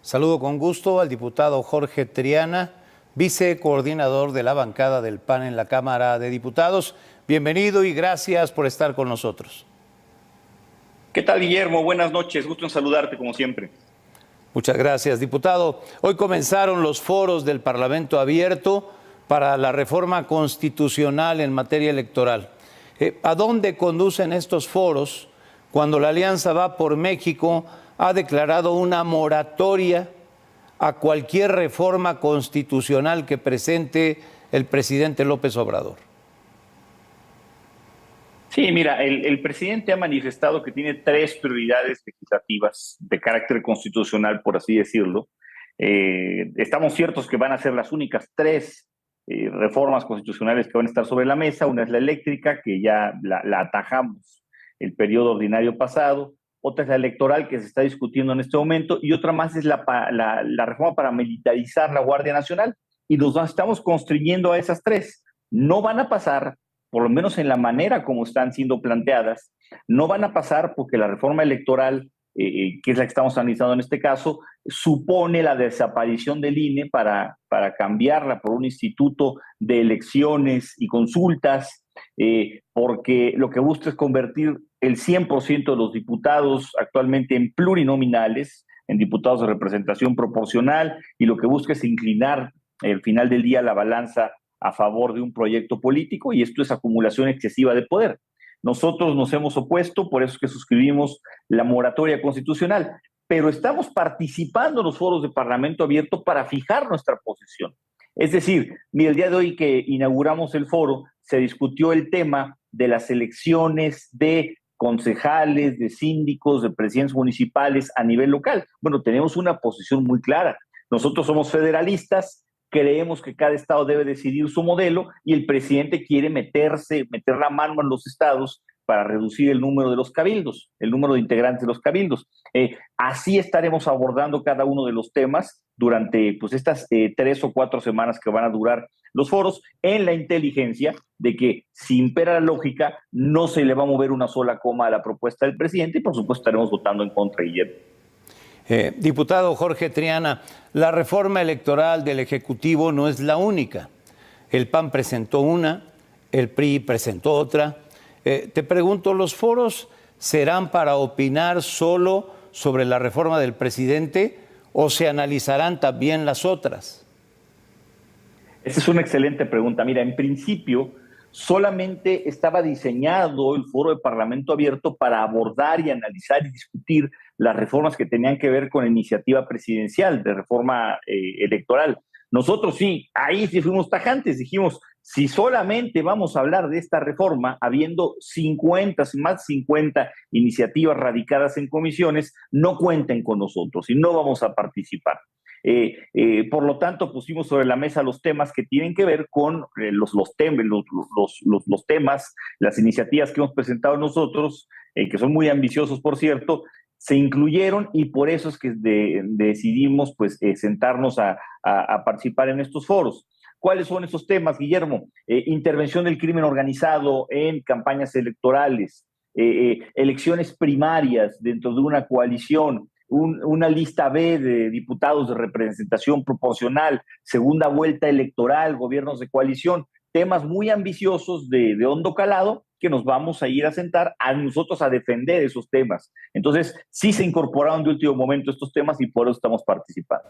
Saludo con gusto al diputado Jorge Triana, vicecoordinador de la bancada del PAN en la Cámara de Diputados. Bienvenido y gracias por estar con nosotros. ¿Qué tal, Guillermo? Buenas noches, gusto en saludarte como siempre. Muchas gracias, diputado. Hoy comenzaron los foros del Parlamento abierto para la reforma constitucional en materia electoral. ¿A dónde conducen estos foros cuando la Alianza Va por México ha declarado una moratoria a cualquier reforma constitucional que presente el presidente López Obrador? Sí, mira, el presidente ha manifestado que tiene tres prioridades legislativas de carácter constitucional, por así decirlo. Estamos ciertos que van a ser las únicas tres reformas constitucionales que van a estar sobre la mesa. Una es la eléctrica, que ya la atajamos el periodo ordinario pasado. Otra es la electoral, que se está discutiendo en este momento, y otra más es la reforma para militarizar la Guardia Nacional, y nos estamos constriñendo a esas tres. No van a pasar, por lo menos en la manera como están siendo planteadas, no van a pasar porque la reforma electoral, que es la que estamos analizando en este caso, supone la desaparición del INE para cambiarla por un instituto de elecciones y consultas, porque lo que busca es convertir el 100% de los diputados actualmente en plurinominales, en diputados de representación proporcional, y lo que busca es inclinar al final del día la balanza a favor de un proyecto político, y esto es acumulación excesiva de poder. Nosotros nos hemos opuesto, por eso es que suscribimos la moratoria constitucional, pero estamos participando en los foros de Parlamento abierto para fijar nuestra posición. Es decir, mira, el día de hoy que inauguramos el foro, se discutió el tema de las elecciones de concejales, de síndicos, de presidentes municipales a nivel local. Bueno, tenemos una posición muy clara. Nosotros somos federalistas, creemos que cada estado debe decidir su modelo, y el presidente quiere meter la mano en los estados para reducir el número de los cabildos, el número de integrantes de los cabildos. Así estaremos abordando cada uno de los temas durante estas 3 o 4 semanas que van a durar los foros, en la inteligencia de que, si impera la lógica, no se le va a mover una sola coma a la propuesta del presidente, y por supuesto estaremos votando en contra, Guillermo. Diputado Jorge Triana, la reforma electoral del Ejecutivo no es la única. El PAN presentó una, el PRI presentó otra. Te pregunto, ¿los foros serán para opinar solo sobre la reforma del presidente o se analizarán también las otras? Esa es una excelente pregunta. Mira, en principio solamente estaba diseñado el foro de Parlamento abierto para abordar y analizar y discutir las reformas que tenían que ver con la iniciativa presidencial de reforma electoral. Nosotros sí, ahí sí fuimos tajantes, dijimos, si solamente vamos a hablar de esta reforma, habiendo más de 50 iniciativas radicadas en comisiones, no cuenten con nosotros y no vamos a participar. Por lo tanto, pusimos sobre la mesa los temas que tienen que ver con los temas, las iniciativas que hemos presentado nosotros, que son muy ambiciosos, por cierto, se incluyeron, y por eso es que decidimos sentarnos a participar en estos foros. ¿Cuáles son esos temas, Guillermo? Intervención del crimen organizado en campañas electorales, elecciones primarias dentro de una coalición, una lista B de diputados de representación proporcional, segunda vuelta electoral, gobiernos de coalición, temas muy ambiciosos de hondo calado, que nos vamos a ir a sentar a nosotros a defender esos temas. Entonces, sí se incorporaron de último momento estos temas, y por eso estamos participando.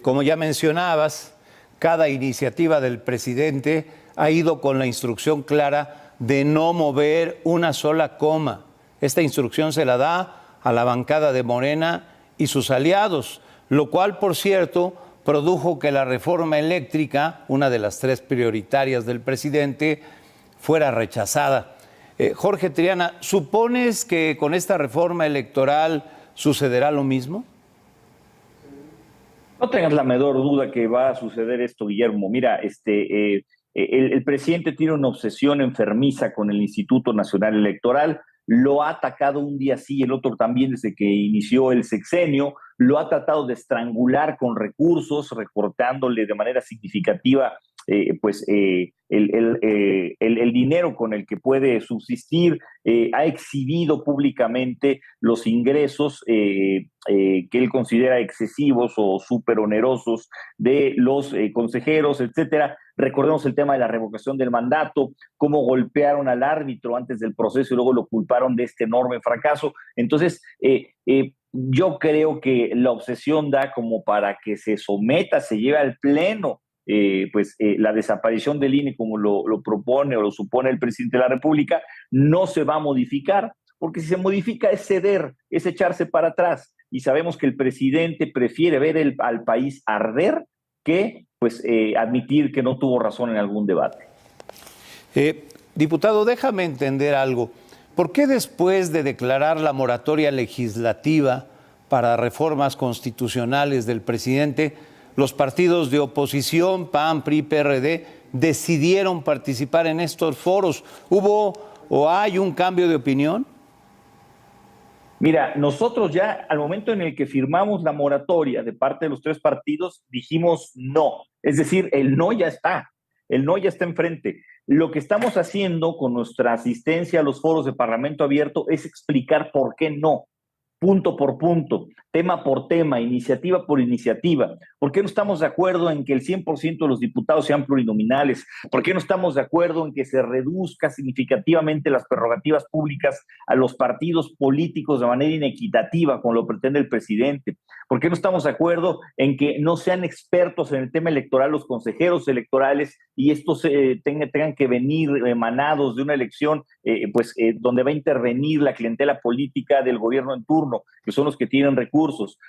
Como ya mencionabas, cada iniciativa del presidente ha ido con la instrucción clara de no mover una sola coma. Esta instrucción se la da a la bancada de Morena y sus aliados, lo cual, por cierto, produjo que la reforma eléctrica, una de las tres prioritarias del presidente, fuera rechazada. Jorge Triana, ¿supones que con esta reforma electoral sucederá lo mismo? No tengas la menor duda que va a suceder esto, Guillermo. Mira, el presidente tiene una obsesión enfermiza con el Instituto Nacional Electoral. Lo ha atacado un día sí y el otro también desde que inició el sexenio. Lo ha tratado de estrangular con recursos, recortándole de manera significativa el dinero con el que puede subsistir, ha exhibido públicamente los ingresos que él considera excesivos o súper onerosos de los consejeros, etcétera. Recordemos el tema de la revocación del mandato, cómo golpearon al árbitro antes del proceso y luego lo culparon de este enorme fracaso. Entonces, yo creo que la obsesión da como para que se someta, se lleve al pleno la desaparición del INE como lo propone o lo supone el presidente de la República. No se va a modificar, porque si se modifica es ceder, es echarse para atrás, y sabemos que el presidente prefiere ver al país arder que admitir que no tuvo razón en algún debate. Diputado, déjame entender algo. ¿Por qué después de declarar la moratoria legislativa para reformas constitucionales del presidente, los partidos de oposición, PAN, PRI, PRD, decidieron participar en estos foros? ¿Hubo o hay un cambio de opinión? Mira, nosotros ya al momento en el que firmamos la moratoria de parte de los tres partidos, dijimos no. Es decir, el no ya está enfrente. Lo que estamos haciendo con nuestra asistencia a los foros de Parlamento Abierto es explicar por qué no, punto por punto, tema por tema, iniciativa por iniciativa. ¿Por qué no estamos de acuerdo en que el 100% de los diputados sean plurinominales? ¿Por qué no estamos de acuerdo en que se reduzca significativamente las prerrogativas públicas a los partidos políticos de manera inequitativa, como lo pretende el presidente? ¿Por qué no estamos de acuerdo en que no sean expertos en el tema electoral los consejeros electorales y estos tengan que venir emanados de una elección donde va a intervenir la clientela política del gobierno en turno, que son los que tienen recursos?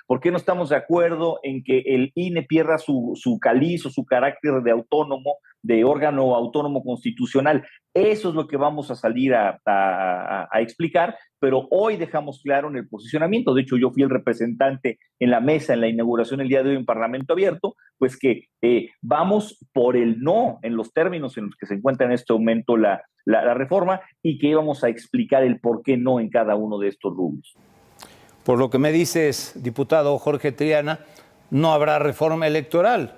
¿Por qué no estamos de acuerdo en que el INE pierda su caliz o su carácter de autónomo, de órgano autónomo constitucional? Eso es lo que vamos a salir a explicar, pero hoy dejamos claro en el posicionamiento. De hecho, yo fui el representante en la mesa, en la inauguración el día de hoy en Parlamento Abierto, pues que vamos por el no en los términos en los que se encuentra en este momento la reforma, y que íbamos a explicar el por qué no en cada uno de estos rubros. Por lo que me dices, diputado Jorge Triana, no habrá reforma electoral,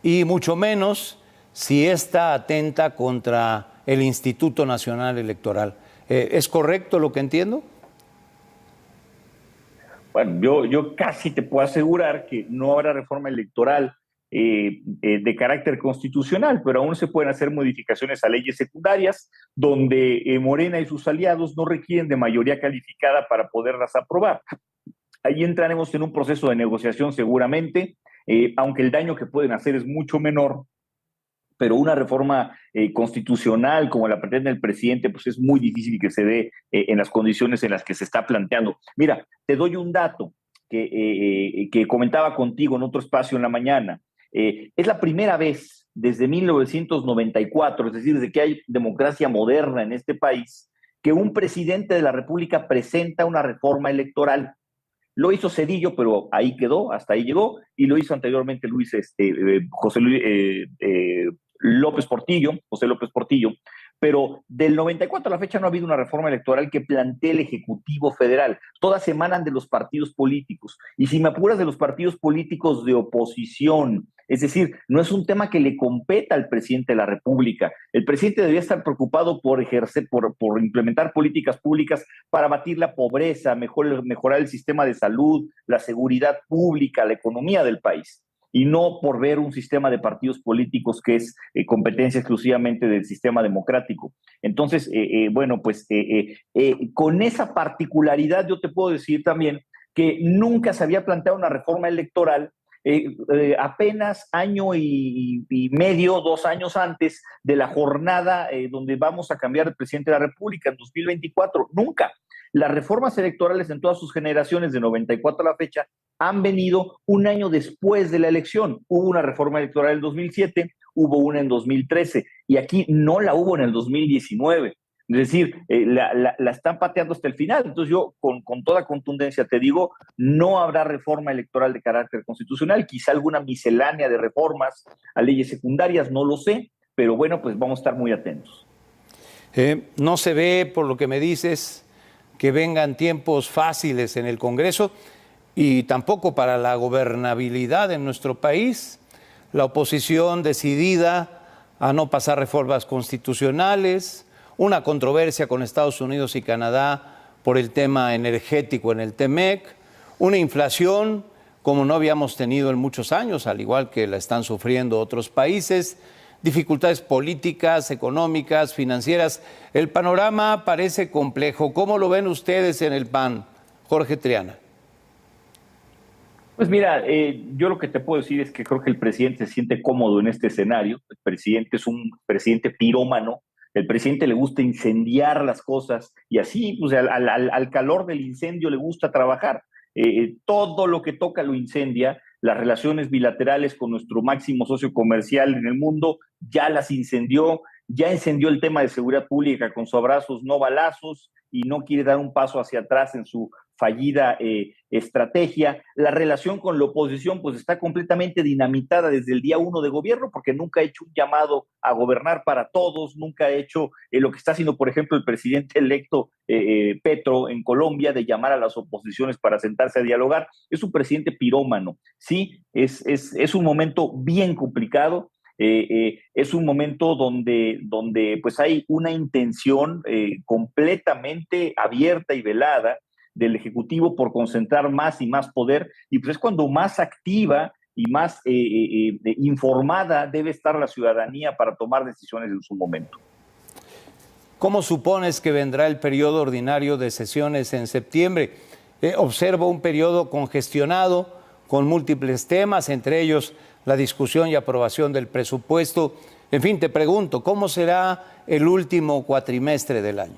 y mucho menos si esta atenta contra el Instituto Nacional Electoral. ¿Es correcto lo que entiendo? Bueno, yo casi te puedo asegurar que no habrá reforma electoral de carácter constitucional, pero aún se pueden hacer modificaciones a leyes secundarias donde Morena y sus aliados no requieren de mayoría calificada para poderlas aprobar. Ahí entraremos en un proceso de negociación seguramente, aunque el daño que pueden hacer es mucho menor, pero una reforma constitucional como la pretende el presidente, pues es muy difícil que se dé en las condiciones en las que se está planteando. Mira, te doy un dato que comentaba contigo en otro espacio en la mañana. Es la primera vez desde 1994, es decir, desde que hay democracia moderna en este país, que un presidente de la República presenta una reforma electoral. Lo hizo Zedillo, pero ahí quedó, hasta ahí llegó, y lo hizo anteriormente José López Portillo, pero del 94 a la fecha no ha habido una reforma electoral que plantee el Ejecutivo Federal. Todas emanan de los partidos políticos, y si me apuras, de los partidos políticos de oposición. Es decir, no es un tema que le competa al presidente de la República. El presidente debería estar preocupado por implementar políticas públicas para abatir la pobreza, mejorar el sistema de salud, la seguridad pública, la economía del país, y no por ver un sistema de partidos políticos que es competencia exclusivamente del sistema democrático. Entonces, con esa particularidad yo te puedo decir también que nunca se había planteado una reforma electoral apenas año y medio, 2 años antes de la jornada donde vamos a cambiar de presidente de la República en 2024. Nunca. Las reformas electorales en todas sus generaciones, de 94 a la fecha, han venido un año después de la elección. Hubo una reforma electoral en 2007, hubo una en 2013, y aquí no la hubo en el 2019. Es decir, la están pateando hasta el final. Entonces yo, con toda contundencia te digo, no habrá reforma electoral de carácter constitucional, quizá alguna miscelánea de reformas a leyes secundarias, no lo sé, pero bueno, pues vamos a estar muy atentos. No se ve, por lo que me dices, que vengan tiempos fáciles en el Congreso, y tampoco para la gobernabilidad en nuestro país. La oposición decidida a no pasar reformas constitucionales, una controversia con Estados Unidos y Canadá por el tema energético en el TEMEC, una inflación como no habíamos tenido en muchos años, al igual que la están sufriendo otros países, dificultades políticas, económicas, financieras. El panorama parece complejo. ¿Cómo lo ven ustedes en el PAN, Jorge Triana? Pues mira, yo lo que te puedo decir es que creo que el presidente se siente cómodo en este escenario. El presidente es un presidente pirómano. El presidente le gusta incendiar las cosas y así, pues, al calor del incendio le gusta trabajar. Todo lo que toca lo incendia. Las relaciones bilaterales con nuestro máximo socio comercial en el mundo ya las incendió, ya encendió el tema de seguridad pública con su abrazos no balazos y no quiere dar un paso hacia atrás en su fallida estrategia. La relación con la oposición pues está completamente dinamitada desde el día 1 de gobierno porque nunca ha hecho un llamado a gobernar para todos, nunca ha hecho lo que está haciendo, por ejemplo, el presidente electo Petro en Colombia de llamar a las oposiciones para sentarse a dialogar. Es un presidente pirómano, sí, es un momento bien complicado. Es un momento donde pues hay una intención completamente abierta y velada del Ejecutivo por concentrar más y más poder, y pues es cuando más activa y más informada debe estar la ciudadanía para tomar decisiones en su momento. ¿Cómo supones que vendrá el periodo ordinario de sesiones en septiembre? Observo un periodo congestionado con múltiples temas, entre ellos la discusión y aprobación del presupuesto. En fin, te pregunto, ¿cómo será el último cuatrimestre del año?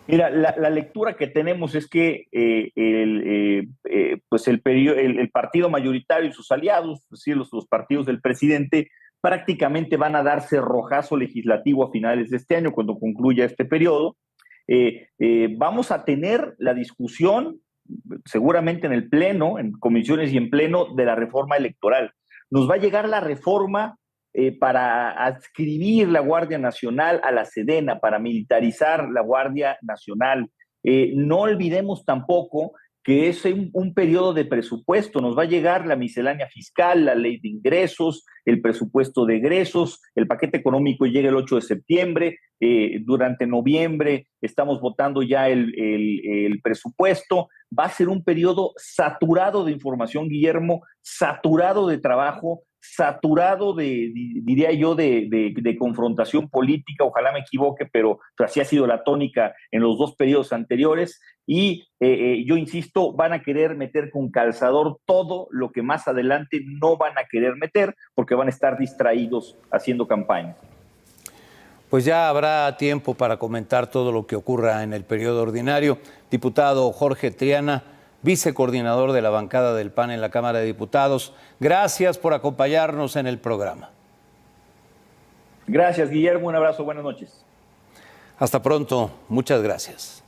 Mira, la lectura que tenemos es que el partido mayoritario y sus aliados, es decir, los partidos del presidente, prácticamente van a dar cerrojazo legislativo a finales de este año, cuando concluya este periodo. Vamos a tener la discusión, seguramente en el Pleno, en comisiones y en Pleno, de la reforma electoral. Nos va a llegar la reforma para adscribir la Guardia Nacional a la Sedena, para militarizar la Guardia Nacional. No olvidemos tampoco que es un periodo de presupuesto. Nos va a llegar la miscelánea fiscal, la ley de ingresos, el presupuesto de egresos, el paquete económico llega el 8 de septiembre, durante noviembre estamos votando ya el presupuesto. Va a ser un periodo saturado de información, Guillermo, saturado de trabajo, saturado diría yo, de confrontación política. Ojalá me equivoque, pero así ha sido la tónica en los dos periodos anteriores. Y yo insisto, van a querer meter con calzador todo lo que más adelante no van a querer meter, porque van a estar distraídos haciendo campaña. Pues ya habrá tiempo para comentar todo lo que ocurra en el periodo ordinario. Diputado Jorge Triana, vicecoordinador de la bancada del PAN en la Cámara de Diputados, gracias por acompañarnos en el programa. Gracias, Guillermo. Un abrazo. Buenas noches. Hasta pronto. Muchas gracias.